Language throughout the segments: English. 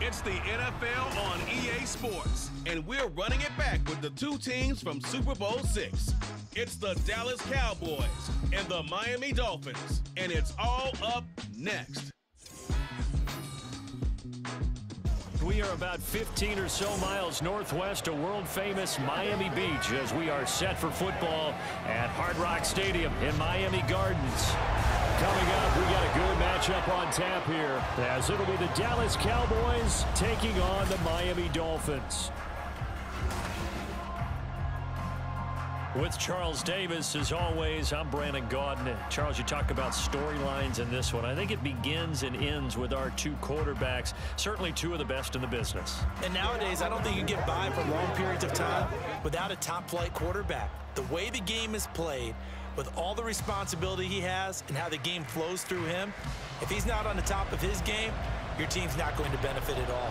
It's the NFL on EA Sports, and we're running it back with the two teams from Super Bowl VI. It's the Dallas Cowboys and the Miami Dolphins, and it's all up next. We are about 15 or so miles northwest of world-famous Miami Beach as we are set for football at Hard Rock Stadium in Miami Gardens. Coming up, we got a good matchup on tap here as it'll be the Dallas Cowboys taking on the Miami Dolphins. With Charles Davis, as always, I'm Brandon Gaudin. Charles, you talk about storylines in this one. I think it begins and ends with our two quarterbacks, certainly two of the best in the business. And nowadays, I don't think you get by for long periods of time without a top-flight quarterback. The way the game is played, with all the responsibility he has and how the game flows through him, if he's not on the top of his game, your team's not going to benefit at all.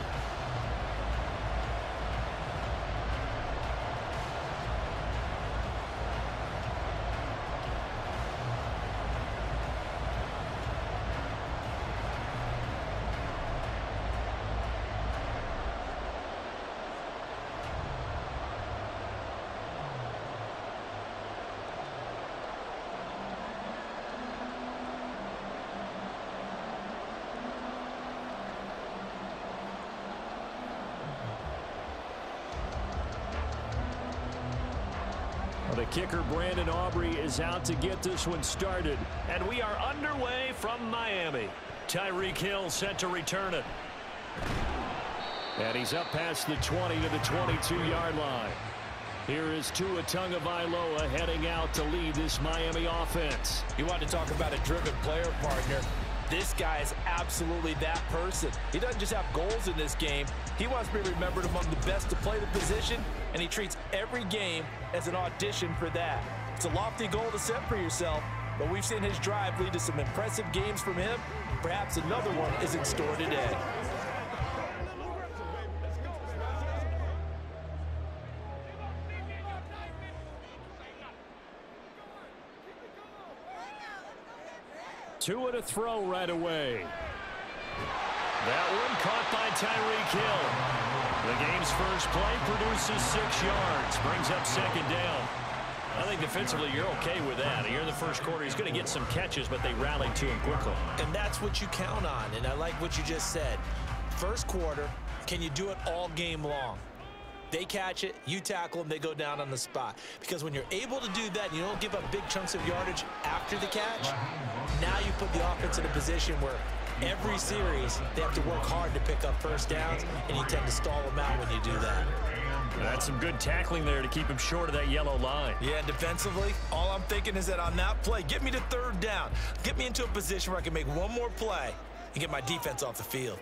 The kicker, Brandon Aubrey, is out to get this one started. And we are underway from Miami. Tyreek Hill set to return it. And he's up past the 20 to the 22-yard line. Here is Tua Tagovailoa heading out to lead this Miami offense. You want to talk about a driven player, partner. This guy is absolutely that person. He doesn't just have goals in this game. He wants to be remembered among the best to play the position, and he treats every game as an audition for that. It's a lofty goal to set for yourself, but we've seen his drive lead to some impressive games from him. Perhaps another one is in store today. Tua to throw right away. That one caught by Tyreek Hill. The game's first play produces 6 yards, brings up second down. I think defensively you're okay with that. Here in the first quarter, he's going to get some catches, but they rallied to him quickly. And that's what you count on, and I like what you just said. First quarter, can you do it all game long? They catch it, you tackle them, they go down on the spot. Because when you're able to do that, and you don't give up big chunks of yardage after the catch, now you put the offense in a position where every series they have to work hard to pick up first downs, and you tend to stall them out when you do that. That's some good tackling there to keep him short of that yellow line. Yeah, and defensively, all I'm thinking is that on that play, get me to third down. Get me into a position where I can make one more play and get my defense off the field.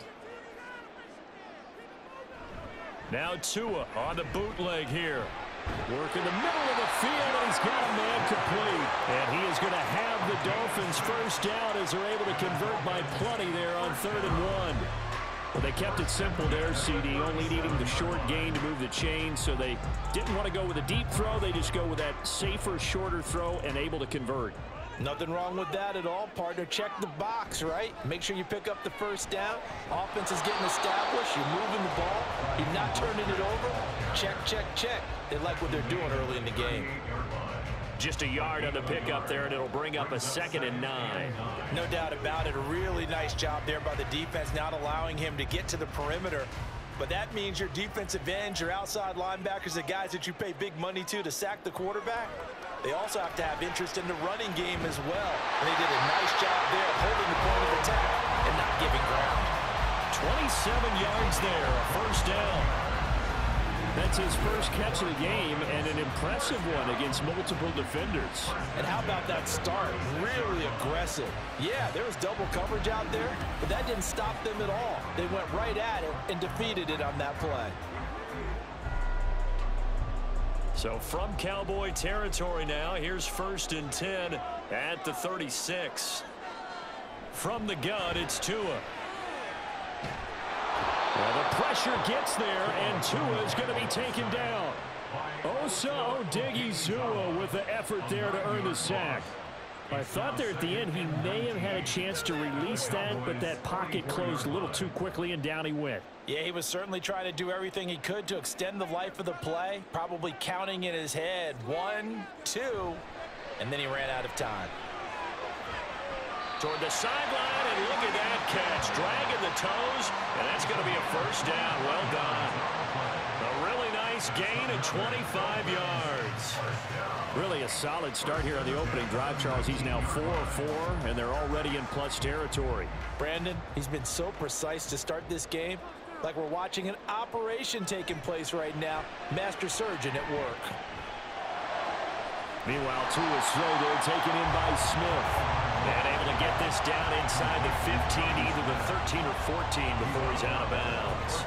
Now Tua on the bootleg here. Work in the middle of the field, and he's got a man complete. And he is going to have the Dolphins first down as they're able to convert by plenty there on 3rd and 1. Well, they kept it simple there, CD, only needing the short gain to move the chain, so they didn't want to go with a deep throw. They just go with that safer, shorter throw and able to convert. Nothing wrong with that at all, partner. Check the box, right? Make sure you pick up the first down. Offense is getting established. You're moving the ball. You're not turning it over. Check, check, check. They like what they're doing early in the game. Just a yard on the pickup there, and it'll bring up a 2nd and 9. No doubt about it. A really nice job there by the defense, not allowing him to get to the perimeter. But that means your defensive ends, your outside linebackers, the guys that you pay big money to sack the quarterback, they also have to have interest in the running game as well. And they did a nice job there of holding the point of attack and not giving ground. 27 yards there, a first down. That's his first catch of the game, and an impressive one against multiple defenders. And how about that start? Really aggressive. Yeah, there was double coverage out there, but that didn't stop them at all. They went right at it and defeated it on that play. So from Cowboy territory now, here's 1st and 10 at the 36. From the gun, it's Tua. Well, the pressure gets there, and Tua is going to be taken down. Osa Odighizuwa with the effort there to earn the sack. I thought there at the end he may have had a chance to release that, but that pocket closed a little too quickly, and down he went. Yeah, he was certainly trying to do everything he could to extend the life of the play, probably counting in his head 1, 2, and then he ran out of time. Toward the sideline, and look at that catch. Dragging the toes, and that's going to be a first down. Well done. A really nice gain of 25 yards. Really a solid start here on the opening drive, Charles. He's now 4-4, and they're already in plus territory. Brandon, he's been so precise to start this game, like we're watching an operation taking place right now. Master surgeon at work. Meanwhile, Tua slow there, taken in by Smith. And able to get this down inside the 15, either the 13 or 14 before he's out of bounds.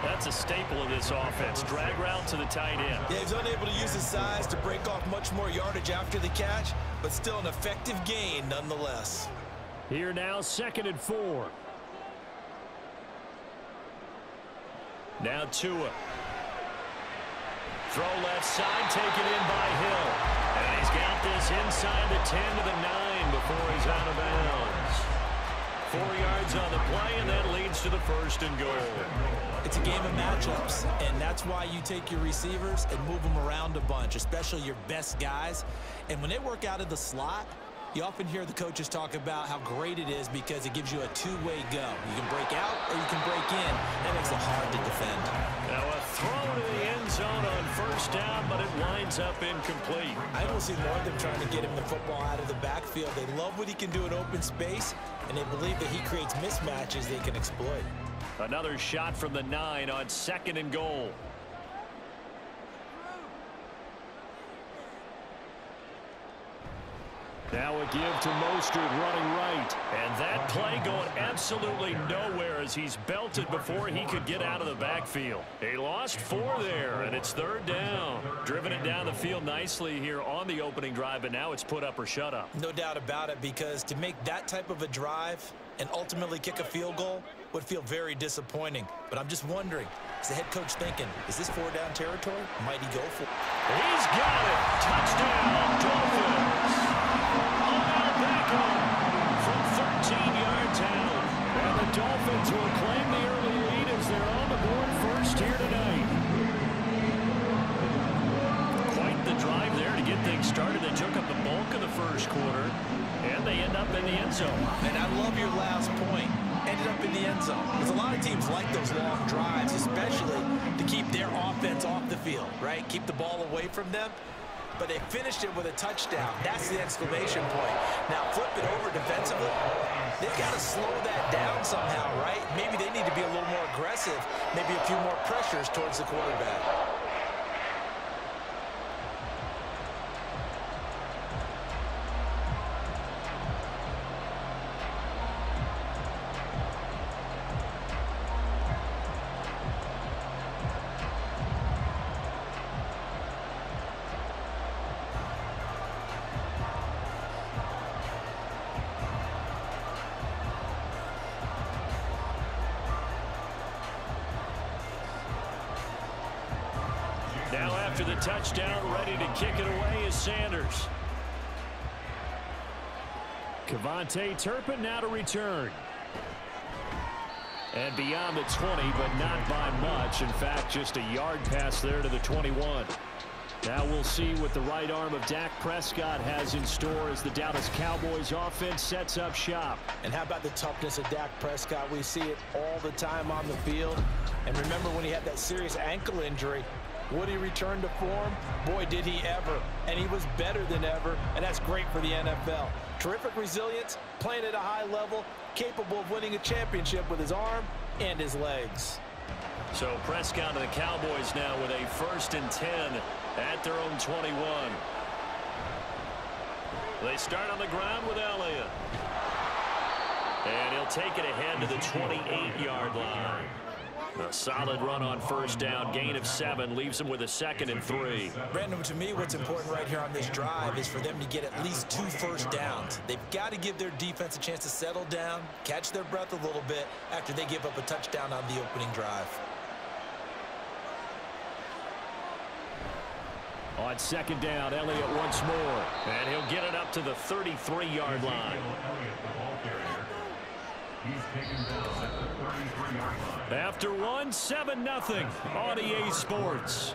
That's a staple of this offense. Drag route to the tight end. Yeah, he's unable to use his size to break off much more yardage after the catch, but still an effective gain nonetheless. Here now, 2nd and 4. Now Tua. Throw left side, taken in by Hill. And he's got this inside the 10 to the 9 before he's out of bounds. 4 yards on the play, and that leads to the 1st and goal. It's a game of matchups, and that's why you take your receivers and move them around a bunch, especially your best guys. And when they work out of the slot, you often hear the coaches talk about how great it is because it gives you a two-way go. You can break out or you can break in. That makes it hard to defend. Now a throw to the end zone on 1st down, but it winds up incomplete. I don't see more of them trying to get him the football out of the backfield. They love what he can do in open space, and they believe that he creates mismatches they can exploit. Another shot from the 9 on 2nd and goal. Now a give to Mostert running right. And that play going absolutely nowhere as he's belted before he could get out of the backfield. He lost 4 there, and it's 3rd down. Driven it down the field nicely here on the opening drive, but now it's put up or shut up. No doubt about it, because to make that type of a drive and ultimately kick a field goal would feel very disappointing. But I'm just wondering, is the head coach thinking, is this 4-down territory? Might he go for it? He's got it. Touchdown, Dolphins. Odell Beckham from 13 yards out. And the Dolphins will claim the early lead as they're on the board first here tonight. Quite the drive there to get things started. They took up the bulk of the 1st quarter, and they end up in the end zone. And I love your last point. Ended up in the end zone. Because a lot of teams like those long drives, especially to keep their offense off the field, right? Keep the ball away from them. But they finished it with a touchdown. That's the exclamation point. Now flip it over defensively. They've got to slow that down somehow, right? Maybe they need to be a little more aggressive. Maybe a few more pressures towards the quarterback. Now after the touchdown, ready to kick it away is Sanders. Kevontae Turpin now to return. And beyond the 20, but not by much. In fact, just a yard pass there to the 21. Now we'll see what the right arm of Dak Prescott has in store as the Dallas Cowboys offense sets up shop. And how about the toughness of Dak Prescott? We see it all the time on the field. And remember when he had that serious ankle injury, would he return to form? Boy, did he ever. And he was better than ever, and that's great for the NFL. Terrific resilience, playing at a high level, capable of winning a championship with his arm and his legs. So Prescott and the Cowboys now with a 1st and 10 at their own 21. They start on the ground with Elliott. And he'll take it ahead to the 28-yard line. A solid run on 1st down, gain of 7, leaves them with a 2nd and 3. Brandon, to me, what's important right here on this drive is for them to get at least 2 first downs. They've got to give their defense a chance to settle down, catch their breath a little bit after they give up a touchdown on the opening drive. On 2nd down, Elliott once more. And he'll get it up to the 33-yard line. After one, 7-0 on EA Sports.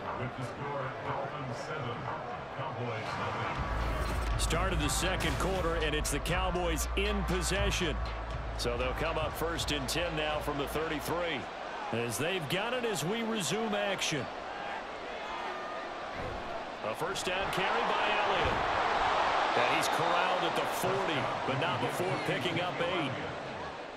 Start of the second quarter, and it's the Cowboys in possession. So they'll come up 1st and 10 now from the 33. As they've got it as we resume action. A first down carry by Elliott. And he's corralled at the 40, but not before picking up 8.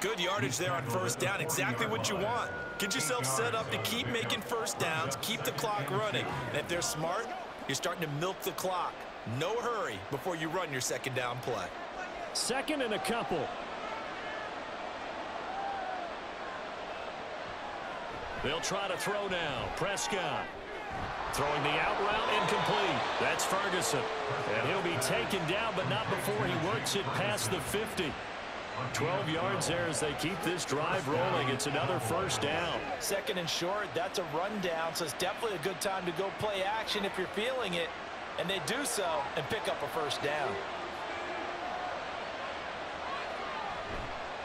Good yardage there on first down. Exactly what you want. Get yourself set up to keep making first downs, keep the clock running. And if they're smart, you're starting to milk the clock. No hurry before you run your second down play. Second and a couple. They'll try to throw now. Prescott throwing the out route incomplete. That's Ferguson. And he'll be taken down, but not before he works it past the 50. 12 yards there as they keep this drive rolling. It's another first down. Second and short, that's a rundown, so it's definitely a good time to go play action if you're feeling it. And they do so and pick up a first down.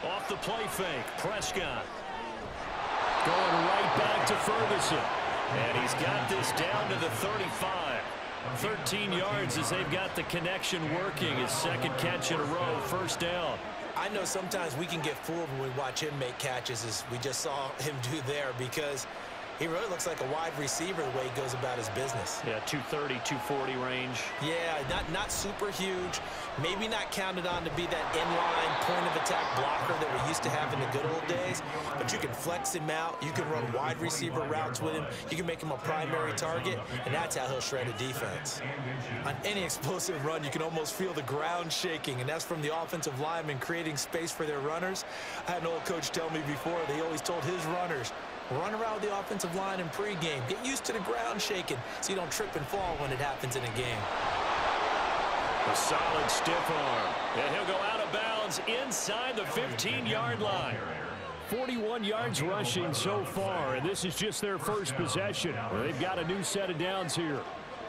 Off the play fake, Prescott. Going right back to Ferguson. And he's got this down to the 35. 13 yards as they've got the connection working. His second catch in a row, first down. I know sometimes we can get fooled when we watch him make catches, as we just saw him do there, because he really looks like a wide receiver the way he goes about his business. Yeah, 230, 240 range. Yeah, not super huge. Maybe not counted on to be that inline point-of-attack blocker that we used to have in the good old days. But you can flex him out. You can run wide receiver routes with him. You can make him a primary target, and that's how he'll shred a defense. On any explosive run, you can almost feel the ground shaking, and that's from the offensive linemen creating space for their runners. I had an old coach tell me before, they always told his runners, run around the offensive line in pregame. Get used to the ground shaking so you don't trip and fall when it happens in a game. A solid stiff arm. And he'll go out of bounds inside the 15-yard line. 41 yards rushing so far, and this is just their first possession. They've got a new set of downs here.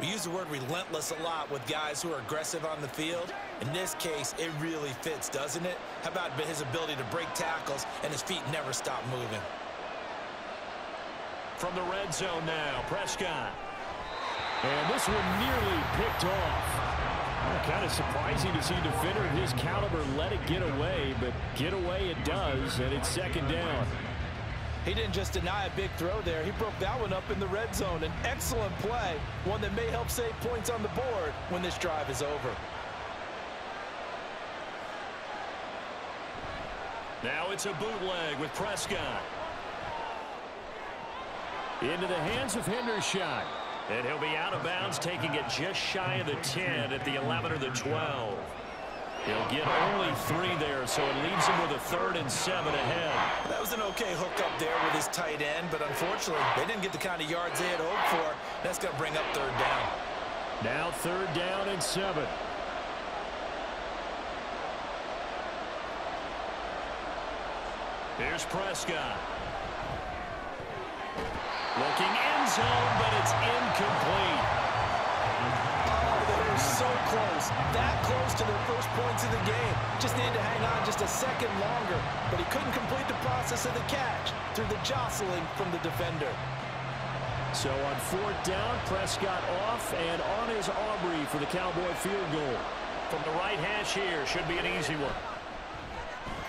We use the word relentless a lot with guys who are aggressive on the field. In this case, it really fits, doesn't it? How about his ability to break tackles and his feet never stop moving? From the red zone now, Prescott. And this one nearly picked off. Kind of surprising to see a defender of his caliber let it get away, but get away it does, and it's second down. He didn't just deny a big throw there. He broke that one up in the red zone. An excellent play, one that may help save points on the board when this drive is over. Now it's a bootleg with Prescott. Into the hands of Hendershot. And he'll be out of bounds, taking it just shy of the 10 at the 11 or the 12. He'll get only 3 there, so it leaves him with a 3rd and 7 ahead. That was an okay hookup there with his tight end, but unfortunately, they didn't get the kind of yards they had hoped for. That's going to bring up 3rd down. Now 3rd down and 7. Here's Prescott. Looking end zone, but it's incomplete. Oh, they were so close. That close to their first points of the game. Just needed to hang on just a second longer, but he couldn't complete the process of the catch through the jostling from the defender. So on 4th down, Prescott off and on is Aubrey for the Cowboy field goal. From the right hash here, should be an easy one.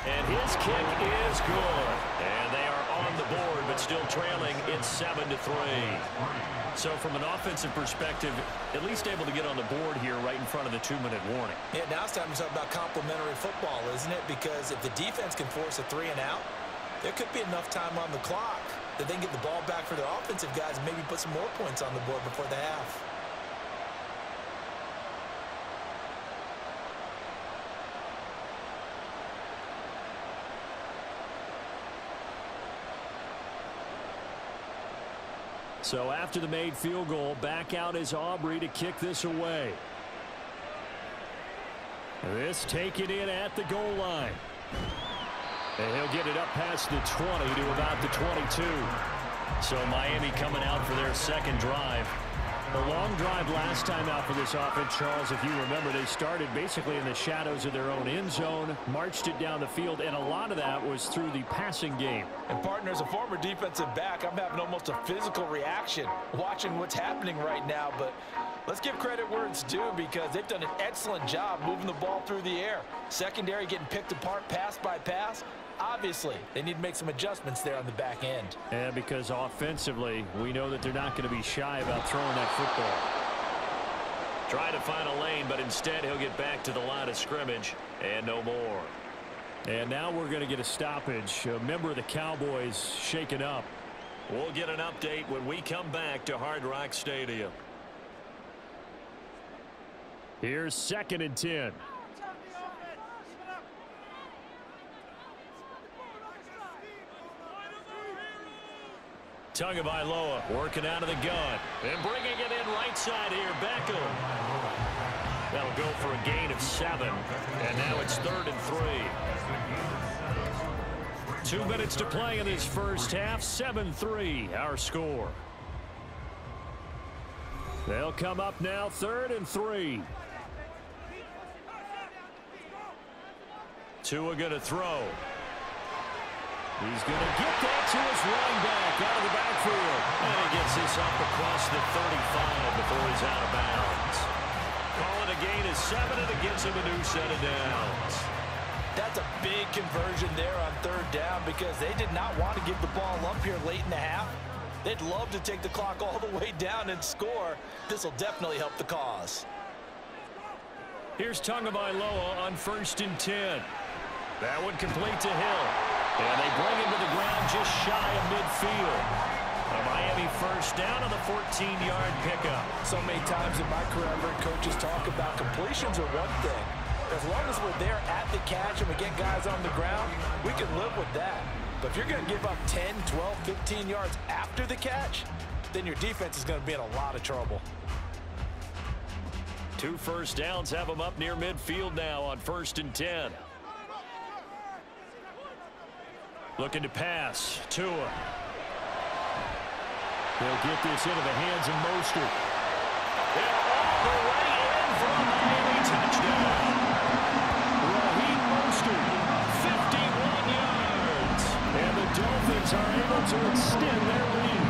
And his kick is good. And they are on the board, but still trailing. It's 7-3. So from an offensive perspective, at least able to get on the board here right in front of the 2-minute warning. Yeah, now it's time to talk about complementary football, isn't it? Because if the defense can force a 3 and out, there could be enough time on the clock that they can get the ball back for their offensive guys and maybe put some more points on the board before the half. So after the made field goal, back out is Aubrey to kick this away. This taken in at the goal line. And he'll get it up past the 20 to about the 22. So Miami coming out for their second drive. A long drive last time out for this offense, Charles. If you remember, they started basically in the shadows of their own end zone, marched it down the field, and a lot of that was through the passing game. And partner, as a former defensive back, I'm having almost a physical reaction watching what's happening right now. But let's give credit where it's due, because they've done an excellent job moving the ball through the air. Secondary getting picked apart pass by pass. Obviously, they need to make some adjustments there on the back end. Yeah, because offensively, we know that they're not going to be shy about throwing that football. Trying to find a lane, but instead he'll get back to the line of scrimmage and no more. And now we're going to get a stoppage. A member of the Cowboys shaken up. We'll get an update when we come back to Hard Rock Stadium. Here's 2nd and 10. Tagovailoa working out of the gun and bringing it in right side here. Beckham. That'll go for a gain of 7. And now it's 3rd and 3. 2 minutes to play in this first half. 7-3 our score. They'll come up now 3rd and 3. Tua going to throw. He's going to get that to his running back out of the backfield. And he gets this up across the 35 before he's out of bounds. Calling a gain of 7, and it gets him a new set of downs. That's a big conversion there on 3rd down, because they did not want to give the ball up here late in the half. They'd love to take the clock all the way down and score. This will definitely help the cause. Here's Tagovailoa on 1st and 10. That one complete to Hill. And they bring him to the ground just shy of midfield. A Miami first down on the 14-yard pickup. So many times in my career, I've heard coaches talk about completions are one thing. As long as we're there at the catch and we get guys on the ground, we can live with that. But if you're going to give up 10, 12, 15 yards after the catch, then your defense is going to be in a lot of trouble. 2 first downs have them up near midfield now on 1st and 10. Looking to pass. Tua. They'll get this into the hands of Mostert. They're all the way in for a Miami touchdown. Raheem Mostert, 51 yards. And the Dolphins are able to extend their lead.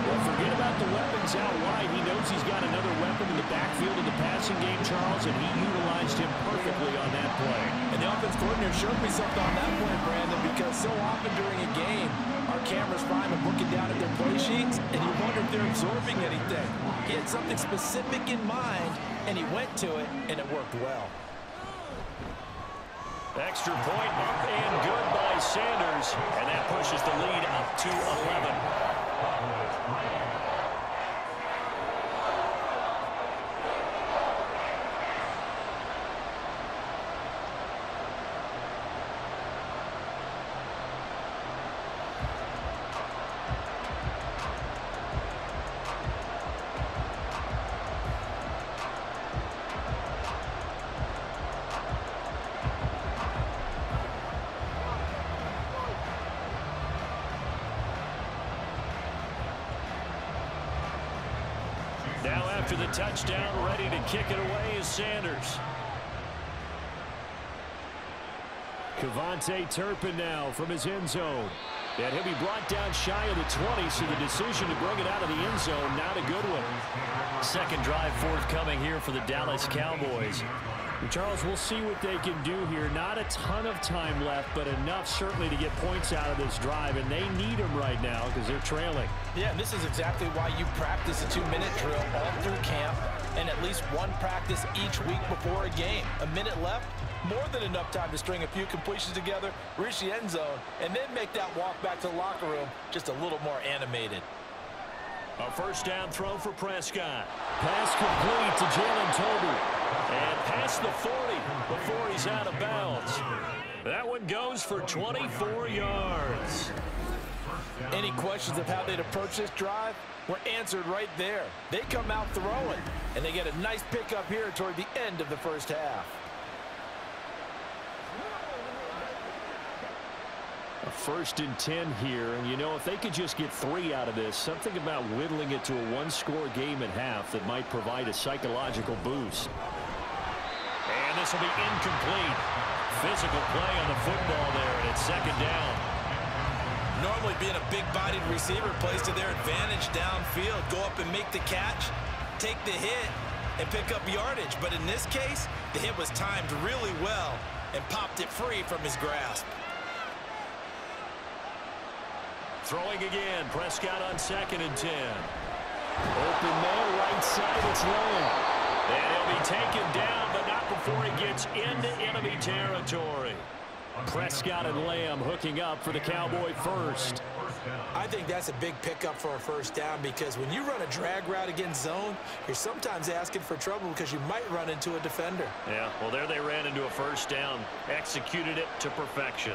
Well, forget about the weapons out wide. He knows he's got another weapon in the backfield of the passing game, Charles, and he utilized him perfectly on that play. And the offense coordinator showed me something on that point, Brandon, because so often during a game, our cameras find them looking down at their play sheets, and you wonder if they're absorbing anything. He had something specific in mind, and he went to it, and it worked well. Extra point up and good by Sanders, and that pushes the lead up to 11. Now after the touchdown, ready to kick it away is Sanders. Kevontae Turpin now from his end zone. And he'll be brought down shy of the 20, so the decision to bring it out of the end zone, not a good one. Second drive forthcoming here for the Dallas Cowboys. Charles, we'll see what they can do here. Not a ton of time left, but enough certainly to get points out of this drive, and they need them right now because they're trailing. Yeah, and this is exactly why you practice a 2-minute drill all through camp and at least one practice each week before a game. A minute left, more than enough time to string a few completions together, reach the end zone, and then make that walk back to the locker room just a little more animated. A first down throw for Prescott. Pass complete to Jalen Tolbert. And past the 40 before he's out of bounds. That one goes for 24 yards. Any questions of how they'd approach this drive were answered right there. They come out throwing, and they get a nice pickup here toward the end of the first half. A 1st and 10 here, and you know, if they could just get 3 out of this, something about whittling it to a one-score game at half that might provide a psychological boost. And this will be incomplete. Physical play on the football there, and it's 2nd down. Normally being a big-bodied receiver plays to their advantage downfield. Go up and make the catch, take the hit, and pick up yardage. But in this case, the hit was timed really well and popped it free from his grasp. Throwing again, Prescott on 2nd and 10. Open man, right side, it's Lamb. And he'll be taken down, but not before he gets into enemy territory. Prescott and Lamb hooking up for the Cowboy first. I think that's a big pickup for a 1st down, because when you run a drag route against zone, you're sometimes asking for trouble because you might run into a defender. Yeah, well, there they ran into a 1st down. Executed it to perfection.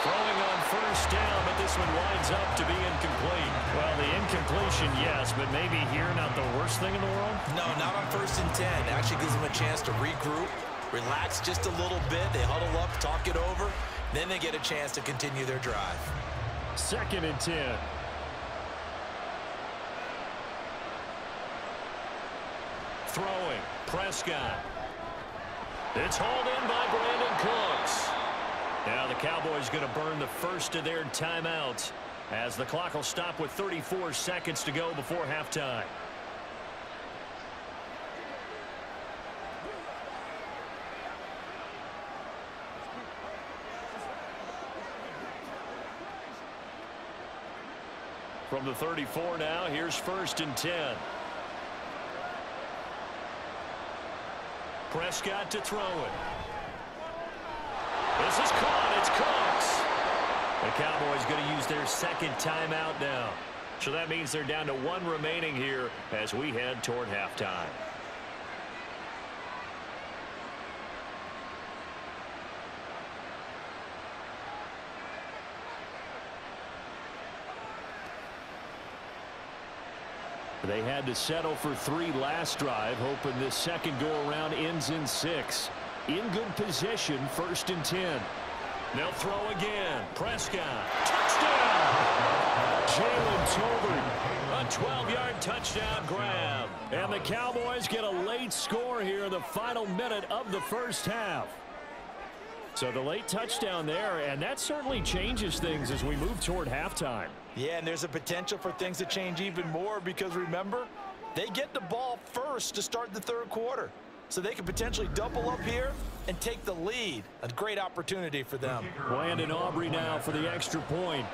Throwing on 1st down, but this one winds up to be incomplete. Well, the incompletion, yes, but maybe here not the worst thing in the world? No, not on 1st and 10. It actually gives them a chance to regroup, relax just a little bit. They huddle up, talk it over. Then they get a chance to continue their drive. 2nd and 10. Throwing, Prescott. It's hauled in by Brandon Cooks. Now the Cowboys going to burn the first of their timeouts as the clock will stop with 34 seconds to go before halftime. From the 34 now, here's 1st and 10. Prescott to throw it. This is caught. It's Cooks. The Cowboys going to use their 2nd timeout now. So that means they're down to 1 remaining here as we head toward halftime. They had to settle for 3 last drive, hoping this second go-around ends in 6. In good position, 1st and 10. They'll throw again. Prescott. Touchdown! Jalen Tolbert. A 12-yard touchdown grab. And the Cowboys get a late score here in the final minute of the 1st half. So the late touchdown there, and that certainly changes things as we move toward halftime. Yeah, and there's a potential for things to change even more because, remember, they get the ball first to start the 3rd quarter. So they could potentially double up here and take the lead. A great opportunity for them. Landon Aubrey now for the extra point.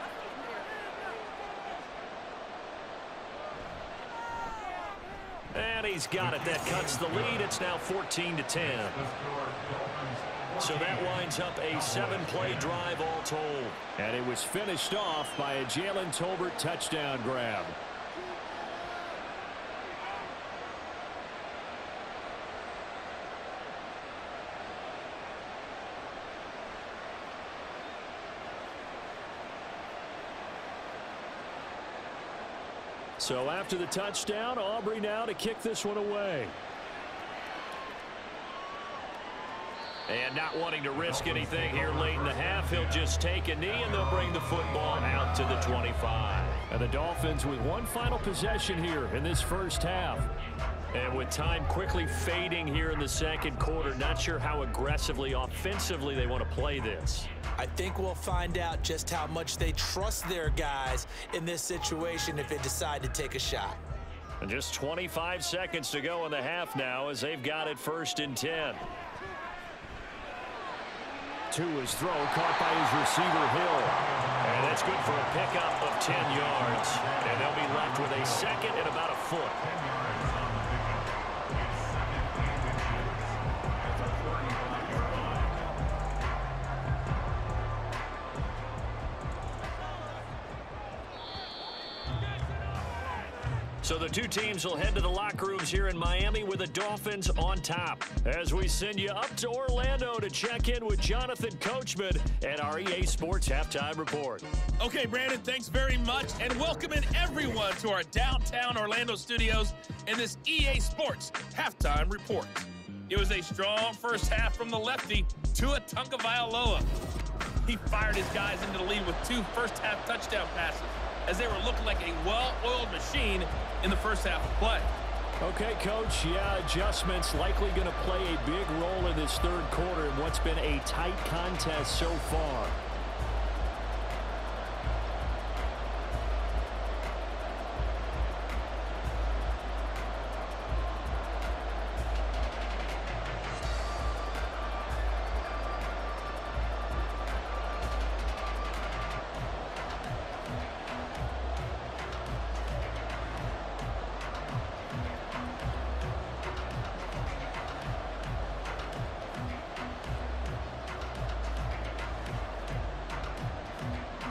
And he's got it. That cuts the lead. It's now 14-10. So that winds up a 7-play drive all told. And it was finished off by a Jalen Tolbert touchdown grab. So after the touchdown, Aubrey now to kick this one away. And not wanting to risk anything here late in the half, he'll just take a knee and they'll bring the football out to the 25. And the Dolphins with 1 final possession here in this 1st half. And with time quickly fading here in the 2nd quarter, not sure how aggressively, offensively they want to play this. I think we'll find out just how much they trust their guys in this situation if they decide to take a shot. And just 25 seconds to go in the half now as they've got it 1st and 10. To his throw, caught by his receiver, Hill. And that's good for a pickup of 10 yards. And they'll be left with a 2nd and about a foot. So the 2 teams will head to the locker rooms here in Miami with the Dolphins on top. As we send you up to Orlando to check in with Jonathan Coachman and our EA Sports Halftime Report. Okay, Brandon, thanks very much, and welcoming everyone to our downtown Orlando studios in this EA Sports Halftime Report. It was a strong first half from the lefty, Tua Tagovailoa. He fired his guys into the lead with 2 first-half touchdown passes as they were looking like a well-oiled machine in the first half of play. Okay, Coach, yeah, adjustments likely going to play a big role in this third quarter in what's been a tight contest so far.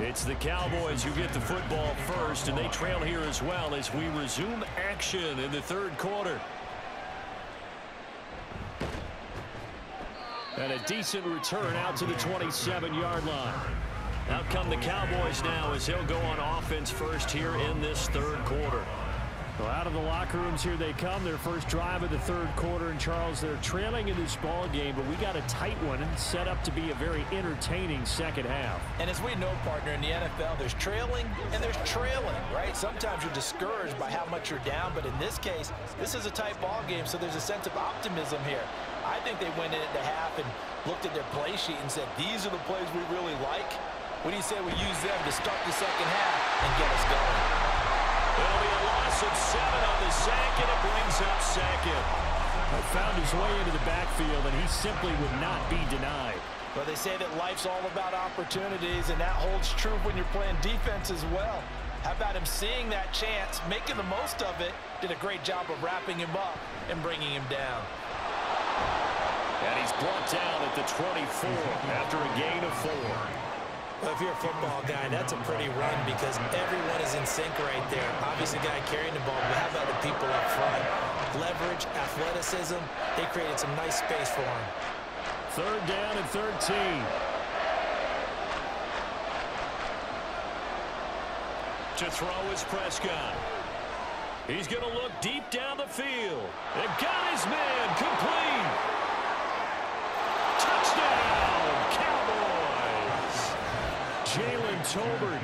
It's the Cowboys who get the football first, and they trail here as well as we resume action in the third quarter. And a decent return out to the 27-yard line. Out come the Cowboys now as they'll go on offense first here in this third quarter. Well, out of the locker rooms here they come. Their first drive of the third quarter. And, Charles, they're trailing in this ball game, but we got a tight one and set up to be a very entertaining second half. And as we know, partner, in the NFL, there's trailing and there's trailing, right? Sometimes you're discouraged by how much you're down, but in this case, this is a tight ball game, so there's a sense of optimism here. I think they went in at the half and looked at their play sheet and said, these are the plays we really like. What do you say we use them to start the second half and get us going? It'll be a loss of 7 on the sack, and it brings up second. Found his way into the backfield, and he simply would not be denied. Well, they say that life's all about opportunities, and that holds true when you're playing defense as well. How about him seeing that chance, making the most of it, did a great job of wrapping him up and bringing him down. And he's brought down at the 24 after a gain of 4. Well, if you're a football guy, that's a pretty run because everyone is in sync right there. Obviously, the guy carrying the ball, but how about the people up front? Leverage, athleticism, they created some nice space for him. Third down and 13. To throw is Prescott. He's going to look deep down the field. And got his man complete. Touchdown, Cowboys. Jalen Tolbert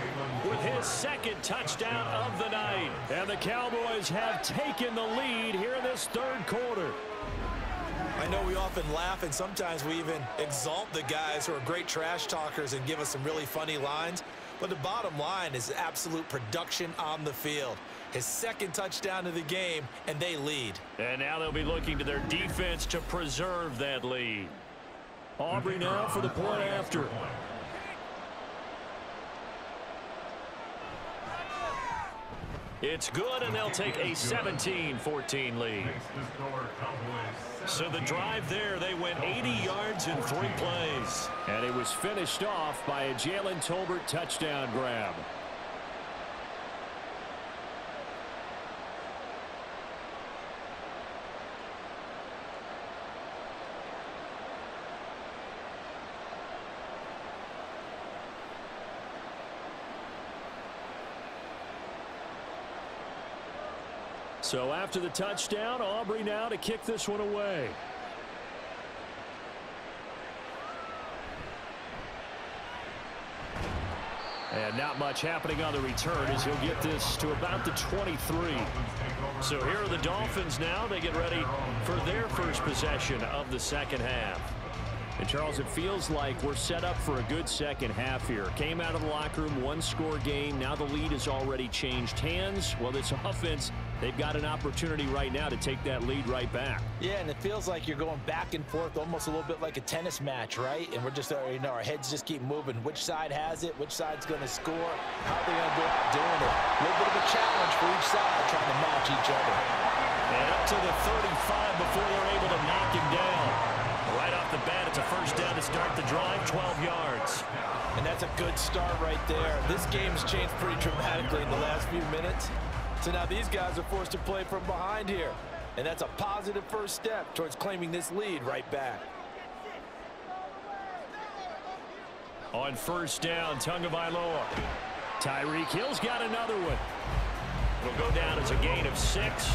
with his second touchdown of the night. And the Cowboys have taken the lead here in this third quarter. I know we often laugh and sometimes we even exalt the guys who are great trash talkers and give us some really funny lines. But the bottom line is absolute production on the field. His second touchdown of the game, and they lead. And now they'll be looking to their defense to preserve that lead. Aubrey now for the point after. It's good, and they'll take a 17-14 lead. So the drive there, they went 80 yards in 3 plays. And it was finished off by a Jalen Tolbert touchdown grab. So after the touchdown, Aubrey now to kick this one away. And not much happening on the return as he'll get this to about the 23. So here are the Dolphins now. They get ready for their first possession of the second half. And, Charles, it feels like we're set up for a good second half here. Came out of the locker room, 1-score game. Now the lead has already changed hands. Well, this offense, they've got an opportunity right now to take that lead right back. Yeah, and it feels like you're going back and forth, almost a little bit like a tennis match, right? And we're just, you know, our heads just keep moving. Which side has it? Which side's going to score? How are they going to go out doing it? A little bit of a challenge for each side trying to match each other. And up to the 35 before they're able to knock him down. Right off the bat, it's a first down to start the drive, 12 yards. And that's a good start right there. This game's changed pretty dramatically in the last few minutes. So now these guys are forced to play from behind here. And that's a positive first step towards claiming this lead right back. On first down, Tagovailoa. Tyreek Hill's got another one. It'll go down as a gain of 6.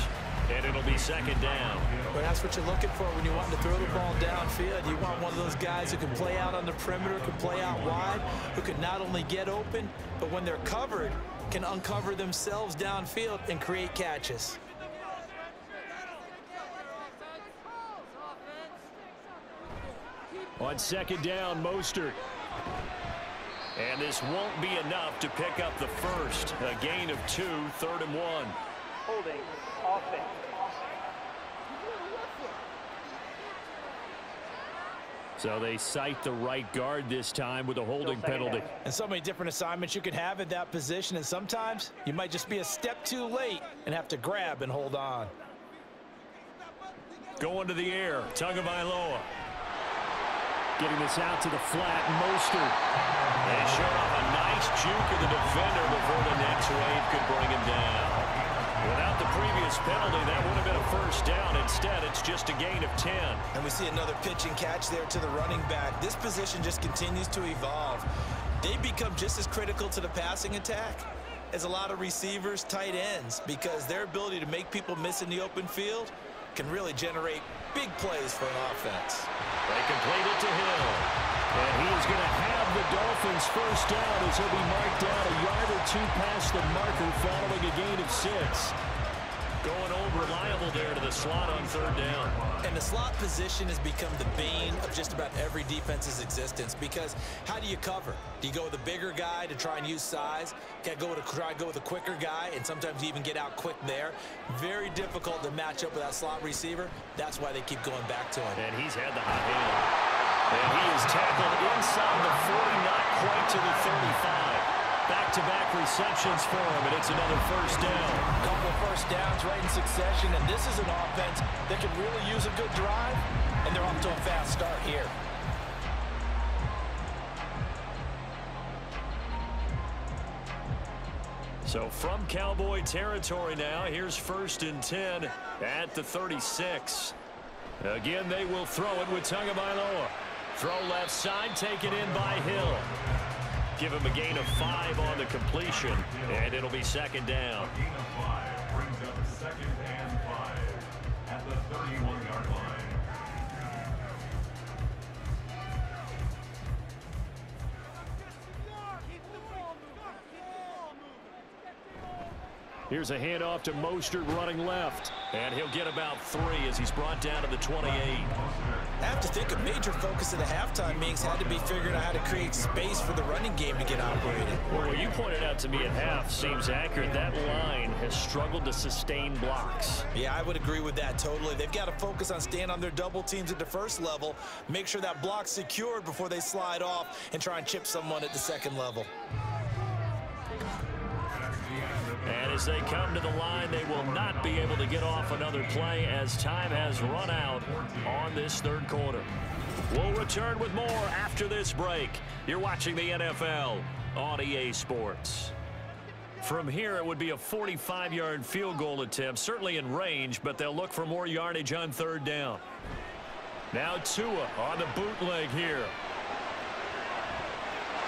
And it'll be second down. Well, that's what you're looking for when you want to throw the ball downfield. You want one of those guys who can play out on the perimeter, can play out wide, who can not only get open, but when they're covered, can uncover themselves downfield and create catches. On second down, Mostert. And this won't be enough to pick up the first. A gain of 2, 3rd and 1. Holding offense. So they cite the right guard this time with a holding penalty. And so many different assignments you could have at that position, and sometimes you might just be a step too late and have to grab and hold on. Going to the air, Tagovailoa. Getting this out to the flat, Mostert. And showed off a nice juke of the defender before the next wave could bring him down. Without the previous penalty, that would have been a first down. Instead, it's just a gain of 10. And we see another pitch and catch there to the running back. This position just continues to evolve. They become just as critical to the passing attack as a lot of receivers, tight ends, because their ability to make people miss in the open field can really generate big plays for an offense. They complete it to Hill. And he is going to have the Dolphins first down as he'll be marked down a yard or 2 past the marker following a gain of 6. Going old reliable there to the slot on 3rd down. And the slot position has become the bane of just about every defense's existence, because how do you cover? Do you go with a bigger guy to try and use size? Try to go with a quicker guy, and sometimes you even get out quick there. Very difficult to match up with that slot receiver. That's why they keep going back to him. And he's had the hot hand. And he is tackled inside the 40, not quite to the 35. Back-to-back receptions for him, and it's another first down. A couple of first downs right in succession, and this is an offense that can really use a good drive, and they're off to a fast start here. So from Cowboy territory now, here's 1st and 10 at the 36. Again, they will throw it with Tagovailoa. Throw left side, taken in by Hill. Give him a gain of 5 on the completion, and it'll be second down. Gain of 5 brings up 2nd and 5 at the 31-yard line. Here's a handoff to Mostert running left. And he'll get about 3 as he's brought down to the 28. I have to think a major focus of the halftime meetings had to be figuring out how to create space for the running game to get operated. Well, what you pointed out to me at half seems accurate. That line has struggled to sustain blocks. Yeah, I would agree with that totally. They've got to focus on staying on their double teams at the first level, make sure that block's secured before they slide off and try and chip someone at the second level. And as they come to the line, they will not be able to get off another play as time has run out on this 3rd quarter. We'll return with more after this break. You're watching the NFL on EA Sports. From here, it would be a 45-yard field goal attempt, certainly in range, but they'll look for more yardage on 3rd down. Now Tua on the bootleg here.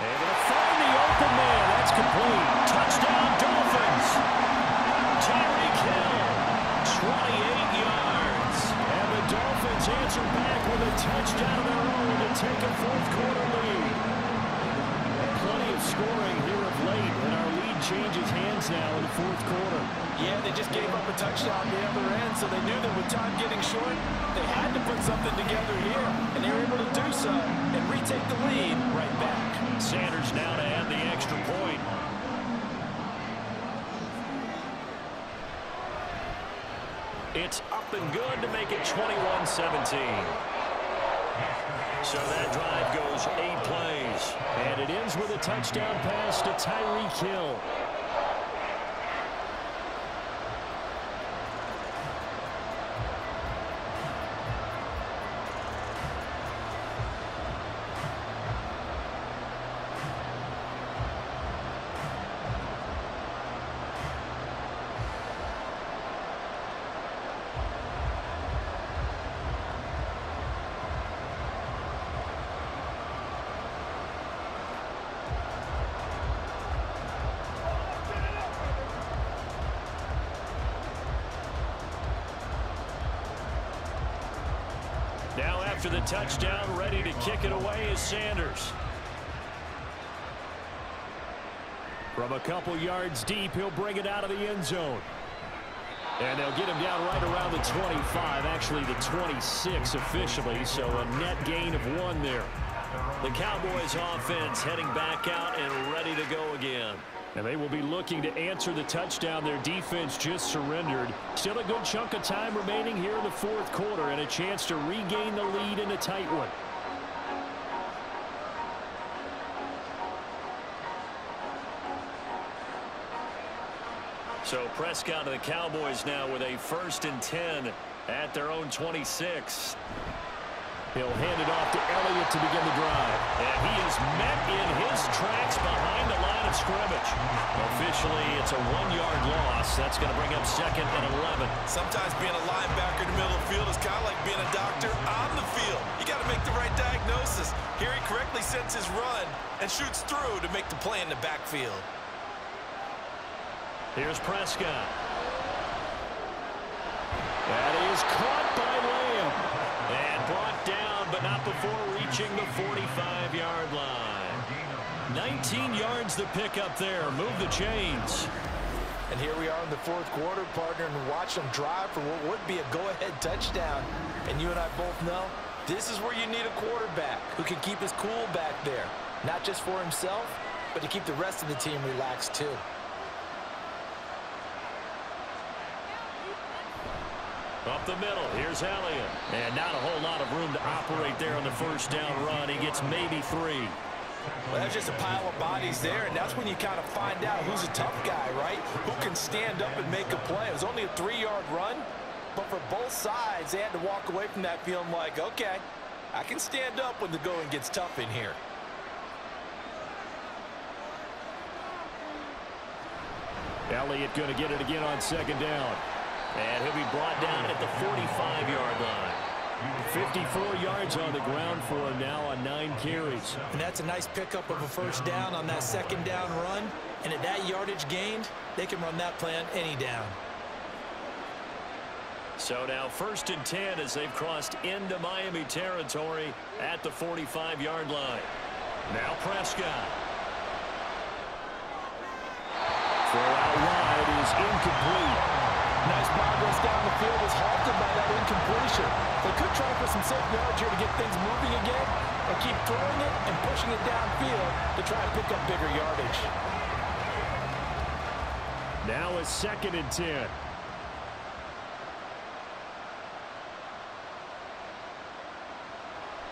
And they'll find the open man. That's complete. Touchdown, Dolphins. Tyreek Hill, 28 yards. And the Dolphins answer back with a touchdown of their own to take a 4th quarter lead. Plenty of scoring here of late, and our lead changes hands now in the 4th quarter. Yeah, they just gave up a touchdown the other end, so they knew that with time getting short, they had to put something together here, and they were able to do so and retake the lead right back. Sanders now to add the extra point. It's up and good to make it 21-17. So that drive goes 8 plays. And it ends with a touchdown pass to Tyreek Hill. after the touchdown, ready to kick it away is Sanders. From a couple yards deep, he'll bring it out of the end zone. And they'll get him down right around the 25, actually the 26 officially, so a net gain of 1 there. The Cowboys offense heading back out and ready to go again. And they will be looking to answer the touchdown their defense just surrendered. Still a good chunk of time remaining here in the fourth quarter and a chance to regain the lead in a tight one. So Prescott of the Cowboys now with a 1st and 10 at their own 26. He'll hand it off to Elliott to begin the drive. And he is met in his tracks behind the line of scrimmage. Officially, it's a 1-yard loss. That's going to bring up 2nd and 11. Sometimes being a linebacker in the middle of the field is kind of like being a doctor on the field. You got to make the right diagnosis. Here he correctly sets his run and shoots through to make the play in the backfield. Here's Prescott. That is caught by Lamb. And brought down, but not before reaching the 45-yard line. 19 yards to pick up there. Move the chains. And here we are in the fourth quarter, partner, and watch them drive for what would be a go-ahead touchdown. And you and I both know this is where you need a quarterback who can keep his cool back there. Not just for himself, but to keep the rest of the team relaxed too. Up the middle, here's Elliott. And not a whole lot of room to operate there on the first down run. He gets maybe 3. Well, that's just a pile of bodies there, and that's when you kind of find out who's a tough guy, right? Who can stand up and make a play. It was only a 3-yard run, but for both sides, they had to walk away from that feeling like, okay, I can stand up when the going gets tough in here. Elliott going to get it again on 2nd down. And he'll be brought down at the 45-yard line. 54 yards on the ground for him now on 9 carries. And that's a nice pickup of a 1st down on that 2nd down run. And at that yardage gained, they can run that play on any down. So now 1st and 10 as they've crossed into Miami territory at the 45-yard line. Now Prescott. Throw out wide is incomplete. Nice progress down the field is halted by that incompletion. They could try for some safe yards here to get things moving again, or keep throwing it and pushing it downfield to try and pick up bigger yardage. Now a 2nd and 10.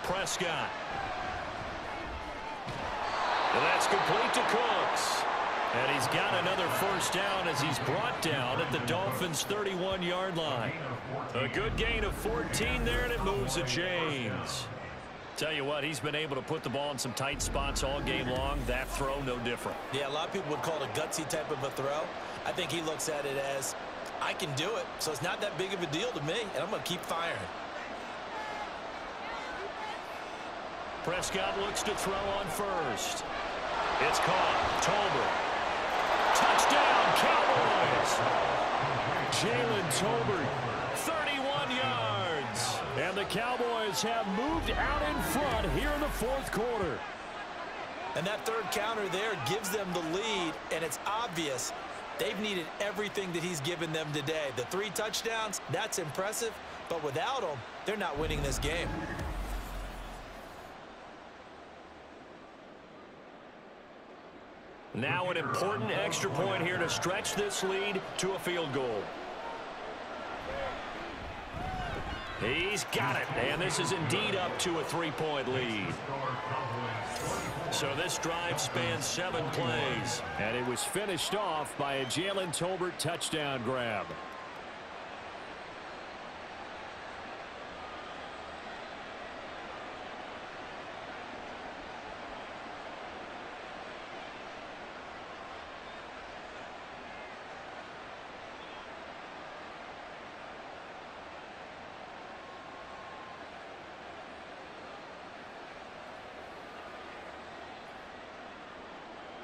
Prescott. And that's complete to Cooks. And he's got another 1st down as he's brought down at the Dolphins' 31-yard line. A good gain of 14 there, and it moves the chains. Tell you what, he's been able to put the ball in some tight spots all game long. That throw, no different. Yeah, a lot of people would call it a gutsy type of a throw. I think he looks at it as, I can do it, so it's not that big of a deal to me, and I'm going to keep firing. Prescott looks to throw on 1st. It's caught. Tolbert. Touchdown, Cowboys! Jalen Tolbert, 31 yards. And the Cowboys have moved out in front here in the fourth quarter. And that 3rd counter there gives them the lead, and it's obvious they've needed everything that he's given them today. The 3 touchdowns, that's impressive, but without them, they're not winning this game. Now an important extra point here to stretch this lead to a field goal. He's got it, and this is indeed up to a 3-point lead. So this drive spans 7 plays. And it was finished off by a Jalen Tolbert touchdown grab.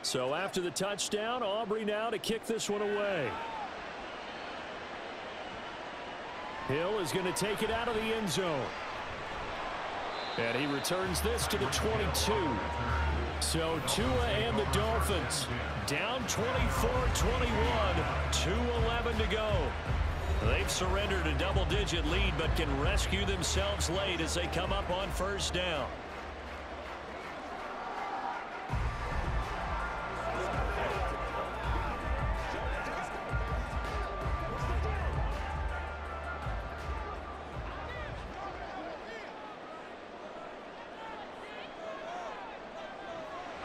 So after the touchdown, Aubrey now to kick this one away. Hill is going to take it out of the end zone. And he returns this to the 22. So Tua and the Dolphins down 24-21, 2:11 to go. They've surrendered a double-digit lead but can rescue themselves late as they come up on first down.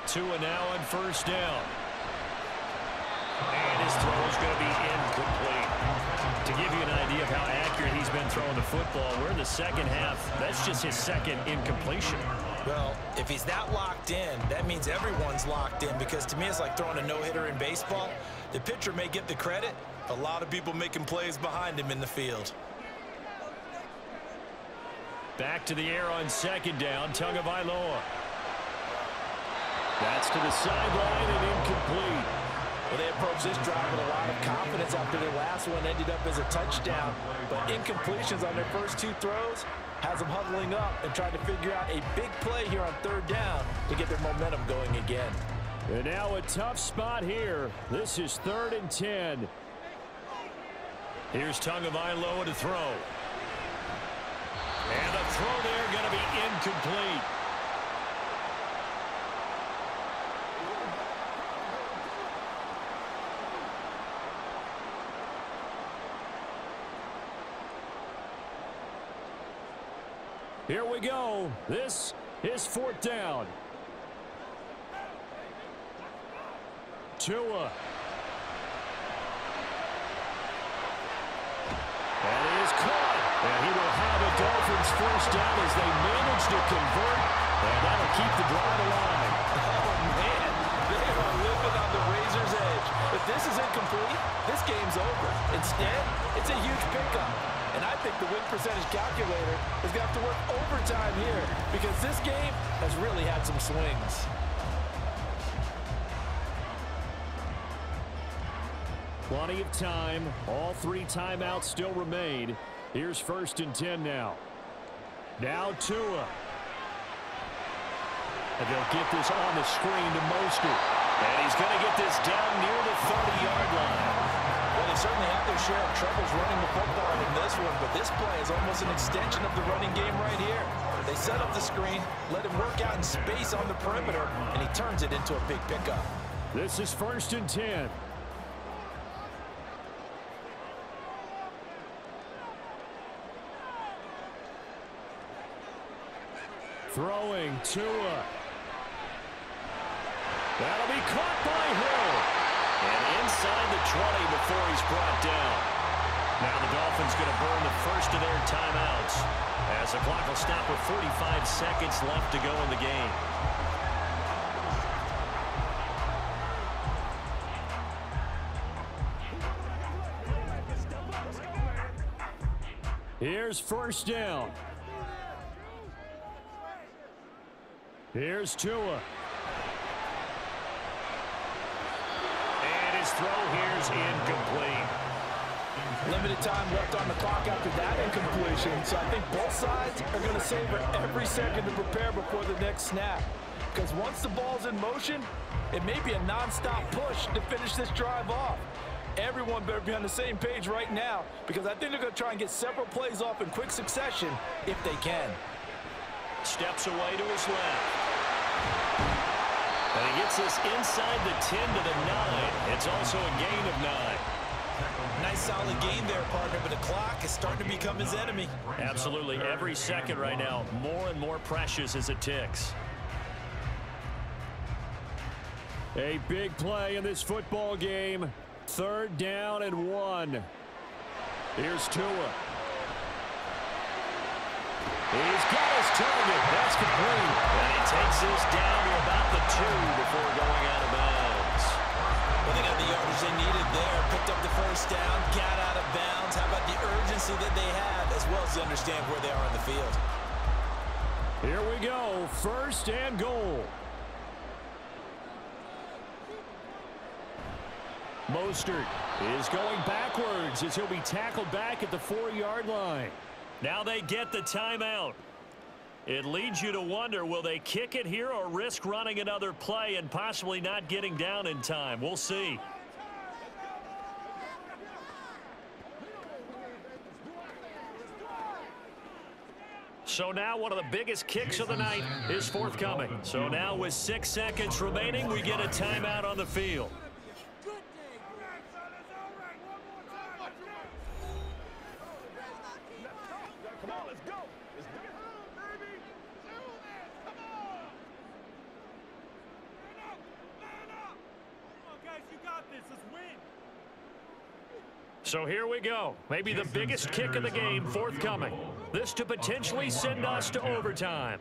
Tua now on first down. And his throw is going to be incomplete. To give you an idea of how accurate he's been throwing the football, we're in the second half. That's just his second incompletion. Well, if he's that locked in, that means everyone's locked in, because to me it's like throwing a no-hitter in baseball. The pitcher may get the credit, a lot of people making plays behind him in the field. Back to the air on second down, Tagovailoa. That's to the sideline and incomplete. Well, they approached this drive with a lot of confidence after their last one ended up as a touchdown. But incompletions on their first two throws has them huddling up and trying to figure out a big play here on third down to get their momentum going again. And now a tough spot here. This is 3rd and 10. Here's Tagovailoa to throw. And the throw there going to be incomplete. Here we go. This is 4th down. Tua. And he is caught. And he will have a Dolphins first down as they manage to convert. And that'll keep the drive alive. Oh, man. They are living on the razor's edge. If this is incomplete, this game's over. Instead, it's a huge pickup. And I think the win percentage calculator is going to have to work overtime here, because this game has really had some swings. Plenty of time. All 3 timeouts still remain. Here's 1st and 10 now. Now Tua. And they'll get this on the screen to Mostert. And he's going to get this down near the 30-yard line. Well, they certainly have their share of troubles running the football in this one, but this play is almost an extension of the running game right here. They set up the screen, let him work out in space on the perimeter, and he turns it into a big pickup. This is 1st and 10. Throwing Tua. That'll be caught by Hill. And inside the 20 before he's brought down. Now the Dolphins going to burn the first of their timeouts as the clock will stop with 45 seconds left to go in the game. Here's 1st down. Here's Tua. And his throw here's incomplete. Limited time left on the clock after that incompletion, so I think both sides are going to savor every second to prepare before the next snap. Because once the ball's in motion, it may be a non-stop push to finish this drive off. Everyone better be on the same page right now, because I think they're going to try and get several plays off in quick succession if they can. Steps away to his left. And he gets this inside the 10 to the 9. It's also a gain of 9. Nice solid gain there, partner, but the clock is starting to become his enemy. Absolutely. Every second right now, more and more precious as it ticks. A big play in this football game. 3rd down and 1. Here's Tua. He's got his target. That's complete. And he takes this down to about the 2 before going out of bounds. Well, they got the yardage they needed there. Picked up the first down, got out of bounds. How about the urgency that they have, as well as to understand where they are on the field? Here we go. 1st and goal. Mostert is going backwards as he'll be tackled back at the 4-yard line. Now they get the timeout. It leads you to wonder, will they kick it here or risk running another play and possibly not getting down in time? We'll see. So now one of the biggest kicks of the night is forthcoming. So now with 6 seconds remaining, we get a timeout on the field. So here we go. Maybe the biggest kick of the game forthcoming. This to potentially send us to overtime.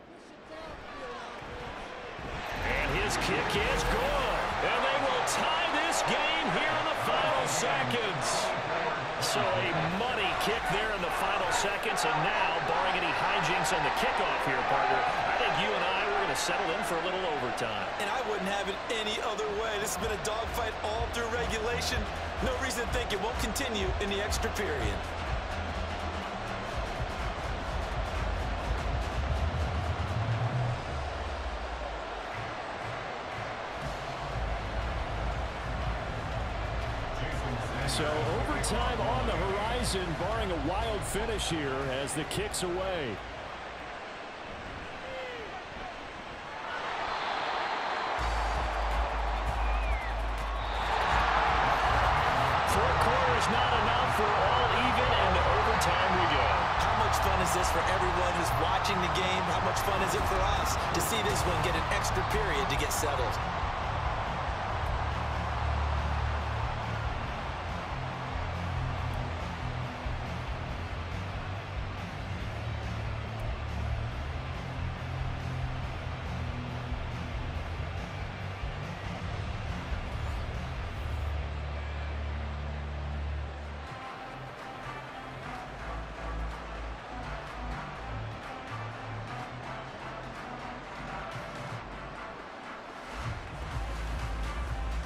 And his kick is good. And they will tie this game here in the final seconds. So a money kick there in the final seconds. And now, barring any hijinks on the kickoff here, partner, I think you and I were going to settle in for a little overtime. And I wouldn't have it any other way. This has been a dogfight all through regulation. No reason to think it won't continue in the extra period. So overtime on the horizon, barring a wild finish here as the kick's away. Not enough for all even, and to overtime we go. How much fun is this for everyone who's watching the game? How much fun is it for us to see this one get an extra period to get settled?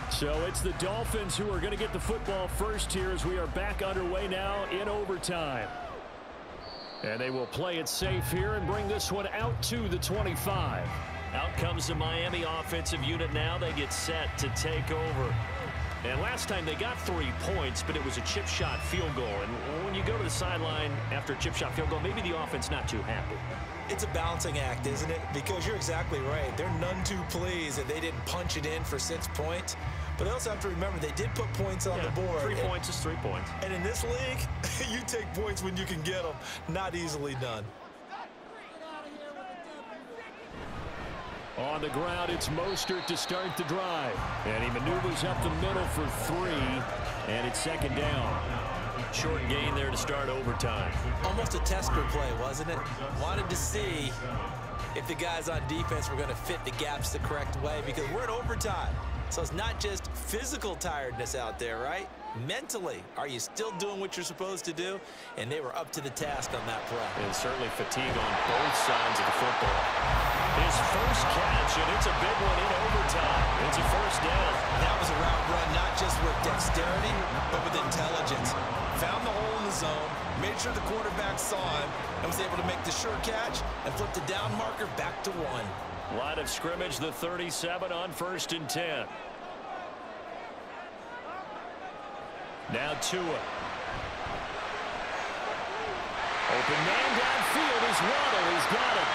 So it's the Dolphins who are going to get the football first here as we are back underway now in overtime. And they will play it safe here and bring this one out to the 25. Out comes the Miami offensive unit now. They get set to take over. And last time they got 3 points, but it was a chip shot field goal. And when you go to the sideline after a chip shot field goal, maybe the offense not too happy. It's a balancing act, isn't it? Because you're exactly right. They're none too pleased that they didn't punch it in for 6 points. But they also have to remember they did put points on the board. 3 points is 3 points. And in this league, you take points when you can get them. Not easily done. On the ground, it's Mostert to start the drive. And he maneuvers up the middle for 3. And it's second down. Short gain there to start overtime. Almost a tester play, wasn't it? Wanted to see if the guys on defense were going to fit the gaps the correct way, because we're in overtime. So it's not just physical tiredness out there, right? Mentally, are you still doing what you're supposed to do? And they were up to the task on that play. And certainly fatigue on both sides of the football. His first catch, and it's a big one in overtime. It's a first down. That was a route run, not just with dexterity, but with intelligence. Found the hole in the zone, made sure the quarterback saw him, and was able to make the sure catch and flip the down marker back to 1. Line of scrimmage, the 37 on 1st and 10. Now Tua. Open man downfield is Waddle. He's got it.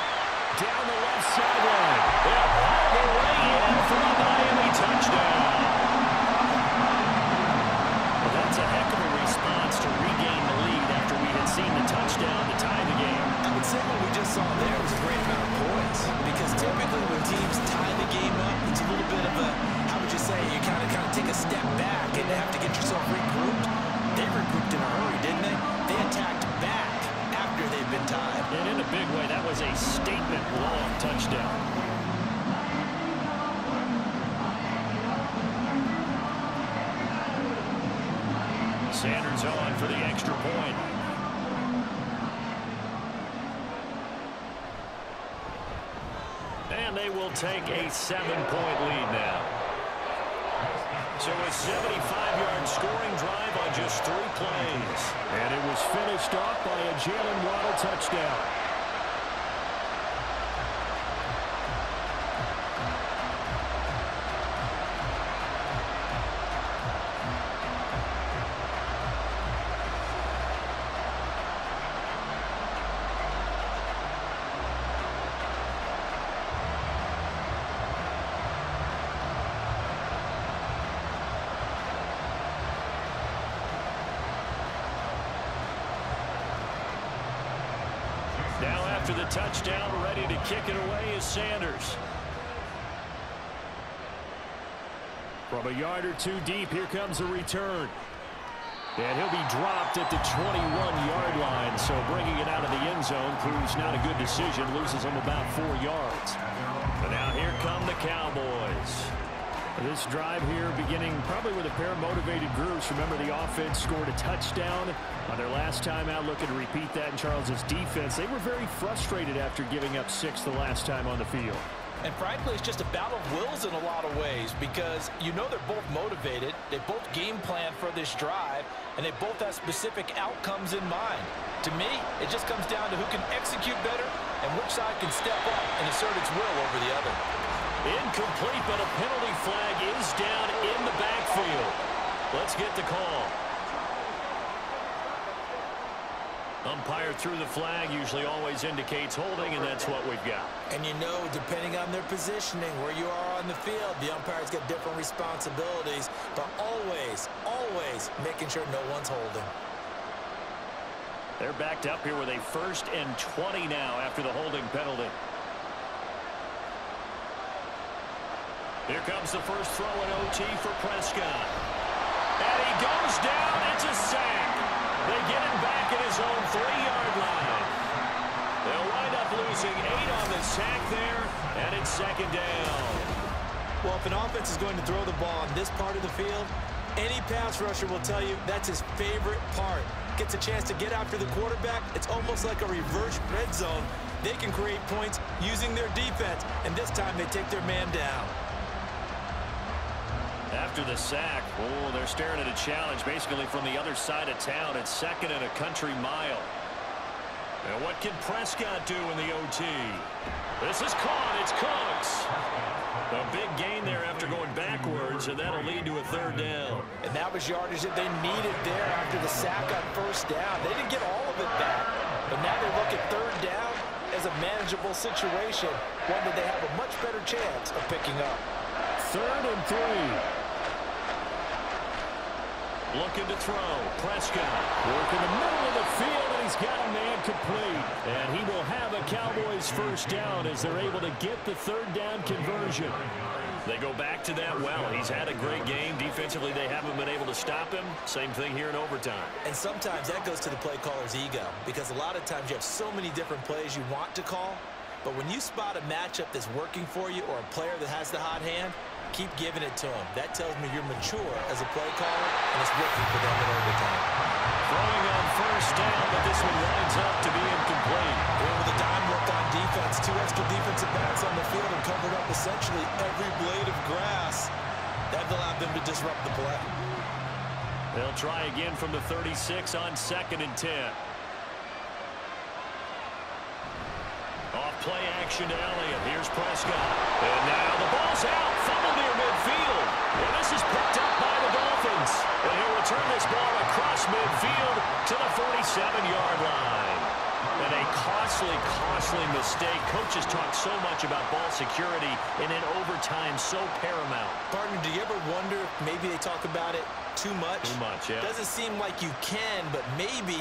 Down the left sideline. And all the way in for a Miami touchdown. Well, that's a heck of a response to regain the lead after we had seen the touchdown to tie the game. I would say what we just saw there was a great amount of points, because typically when teams tie the game up, it's a little bit of a, how would you say, you kind of take a step back and have to get yourself regrouped. They regrouped in a hurry, didn't they? They attacked back after they've been tied. And in a big way, that was a statement long touchdown. Sanders on for the extra point. And they will take a 7-point lead now. So a 75-yard scoring drive on just 3 plays. And it was finished off by a Jalen Waddle touchdown. after the touchdown. Ready to kick it away is Sanders. From a yard or two deep, here comes a return. And he'll be dropped at the 21-yard line, so bringing it out of the end zone proves not a good decision. Loses him about 4 yards. But now here come the Cowboys. This drive here beginning probably with a pair of motivated groups. Remember, the offense scored a touchdown on their last time out. Looking to repeat that in Charles's defense. They were very frustrated after giving up 6 the last time on the field. And frankly, it's just a battle of wills in a lot of ways because you know they're both motivated. They both game plan for this drive, and they both have specific outcomes in mind. To me, it just comes down to who can execute better and which side can step up and assert its will over the other. Incomplete, but a penalty flag is down in the backfield. Let's get the call. Umpire threw the flag, usually always indicates holding, and that's what we've got. And you know, depending on their positioning, where you are on the field, the umpires get different responsibilities, but always, always making sure no one's holding. They're backed up here with a 1st and 20 now after the holding penalty. Here comes the first throw in OT for Prescott. And he goes down. It's a sack. They get him back at his own 3-yard line. They'll wind up losing 8 on the sack there, and it's 2nd down. Well, if an offense is going to throw the ball on this part of the field, any pass rusher will tell you that's his favorite part. Gets a chance to get after the quarterback. It's almost like a reverse red zone. They can create points using their defense, and this time they take their man down. After the sack, oh, they're staring at a challenge basically from the other side of town. It's 2nd and a country mile. And what can Prescott do in the OT? This is caught. It's Cooks. A big gain there after going backwards, and that'll lead to a 3rd down. And that was yardage that they needed there after the sack on 1st down. They didn't get all of it back, but now they look at 3rd down as a manageable situation, one that they have a much better chance of picking up. 3rd and 3. Looking to throw. Prescott work in the middle of the field, and he's got a man complete. And he will have a Cowboys 1st down as they're able to get the 3rd down conversion. They go back to that well. He's had a great game. Defensively, they haven't been able to stop him. Same thing here in overtime. And sometimes that goes to the play caller's ego because a lot of times you have so many different plays you want to call. But when you spot a matchup that's working for you or a player that has the hot hand, keep giving it to him. That tells me you're mature as a play caller, and it's working for them in overtime. Throwing on 1st down, but this one winds up to be incomplete. With a dime look on defense, 2 extra defensive backs on the field and covered up essentially every blade of grass. That allowed them to disrupt the play. They'll try again from the 36 on 2nd and 10. Off play action to Elliott. Here's Prescott. And now the ball's out. Fumble near midfield. And this is picked up by the Dolphins. And he'll return this ball across midfield to the 47-yard line. And a costly mistake. Coaches talk so much about ball security, and in overtime, so paramount. Partner, do you ever wonder if maybe they talk about it too much? Too much, yeah. Doesn't seem like you can, but maybe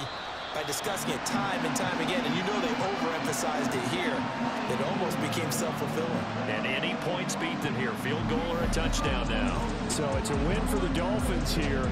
by discussing it time and time again, and you know they overemphasized it here, it almost became self-fulfilling. And any points beat them here. Field goal or a touchdown now. So it's a win for the Dolphins here.